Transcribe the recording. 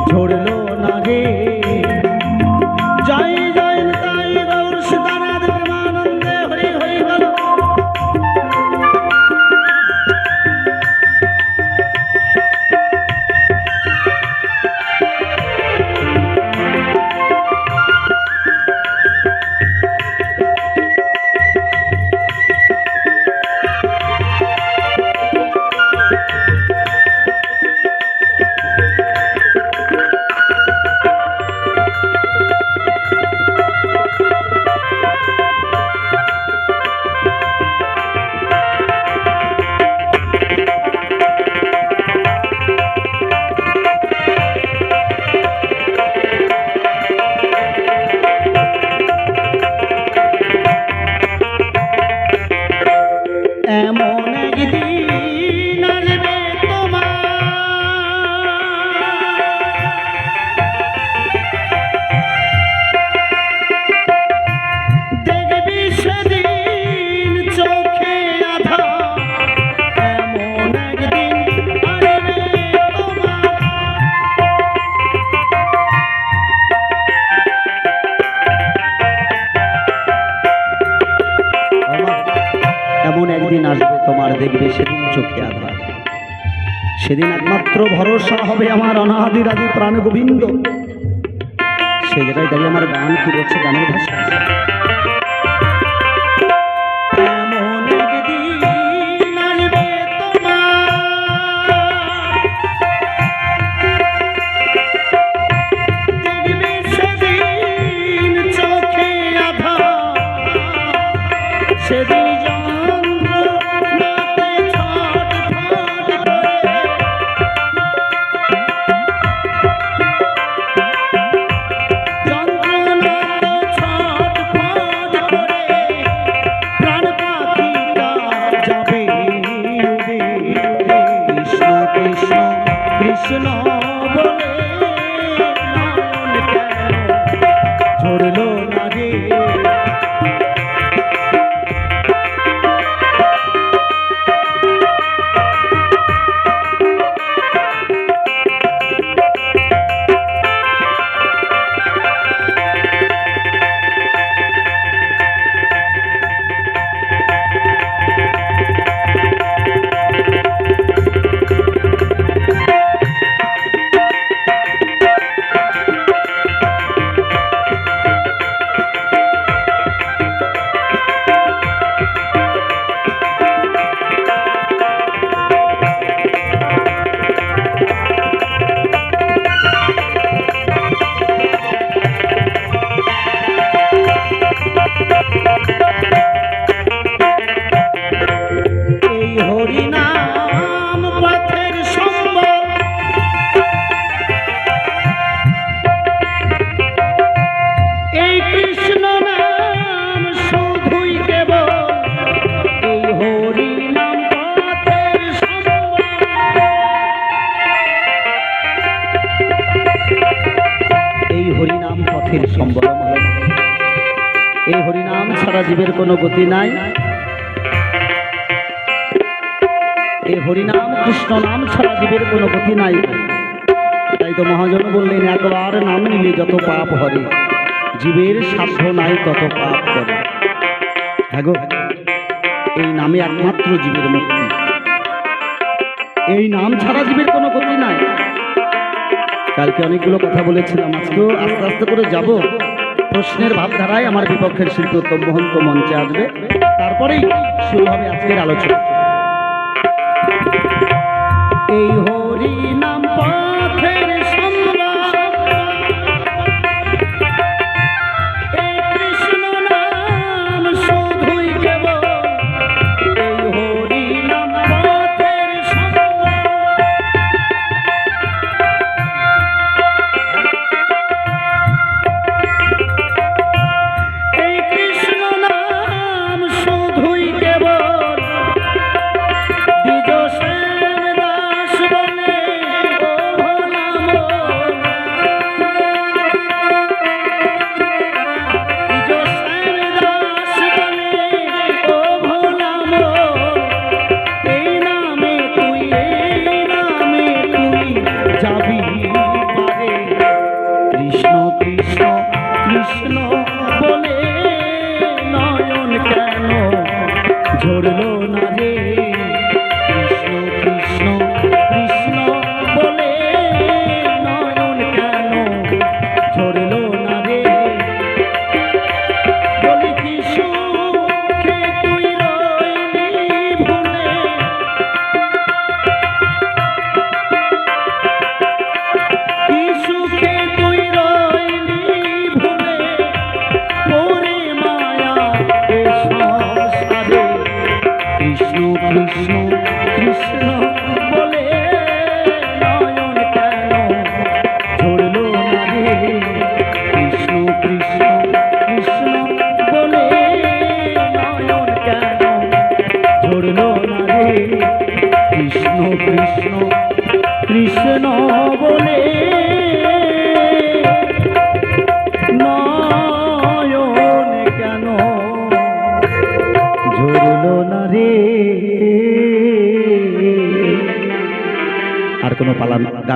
ঝরলো না রে। জয় জয় তাই গৌর সীতানাথ প্রেমানন্দে হরি হরি বল। এমন একদিন আসবে তোমার, দেখবি সেদিন চোখে আঁধার। এমন একদিন আসবে তোমার। এমন একদিন আসবে তোমার, দেখবে সেদিন চোখে আধার। সেদিন একমাত্র ভরসা হবে আমার অনাদিরাদি প্রাণ গোবিন্দ। সেই জায়গায় দাঁড়িয়ে আমার গান কি বলছে, গানের ভাষা। এমন একদিন আসবে তোমার, দেখবে সেদিন চোখে আধার। সেদিন কৃষ্ণ বলে নয়ন কেন ঝরলো না রে। সম্বরণ। এই হরিনাম ছাড়া জীবের কোনো গতি নাই। এই হরিনাম কৃষ্ণ নাম ছাড়া জীবের কোনো গতি নাই। তাই তো মহাজন বললেন, একবার নাম নিলে যত পাপ হরে, জীবের সাধ্য নাই তত পাপ করে। হ্যাঁ গো, এই নামে একমাত্র জীবের মুক্তি। এই নাম ছাড়া জীবের কোনো গতি নাই। কালকে অনেকগুলো কথা বলেছিলাম, আজকেও আস্তে আস্তে করে যাব। প্রশ্নের ভাবধারায় আমার বিপক্ষের শিল্পী উত্তম মহন্ত মঞ্চে আসবে, তারপরেই শুরু হবে আজকের আলোচনা। এই হরি নাম পথের সম্রাট, এই কৃষ্ণ নাম শুধুই কেবল। এই হরি নাম পথের সম্রাট, এই কৃষ্ণ নাম শুধুই কেবল। দ্বিজ শ্যাম দাস কৃষ্ণ বলে নয়ন কেন ঝরলো না রে কৃষ্ণ কৃষ্ণ কৃষ্ণ বলে নয়ন কেন ঝরলো না রে বলি কি সুখে তুই রইলি ভুলে কি সুখে তুই রইলি ভুলে ওরে মায়া এ সংসারে কৃষ্ণ কৃষ্ণ কৃষ্ণ বলে নয়ন কেন ঝরলো না রে কৃষ্ণ কৃষ্ণ কৃষ্ণ বলে নয়ন কেন ঝরলো না রে কৃষ্ণ কৃষ্ণ কৃষ্ণ বলে নয়ন কেন ঝরলো না রে। আর কোনো পালা গান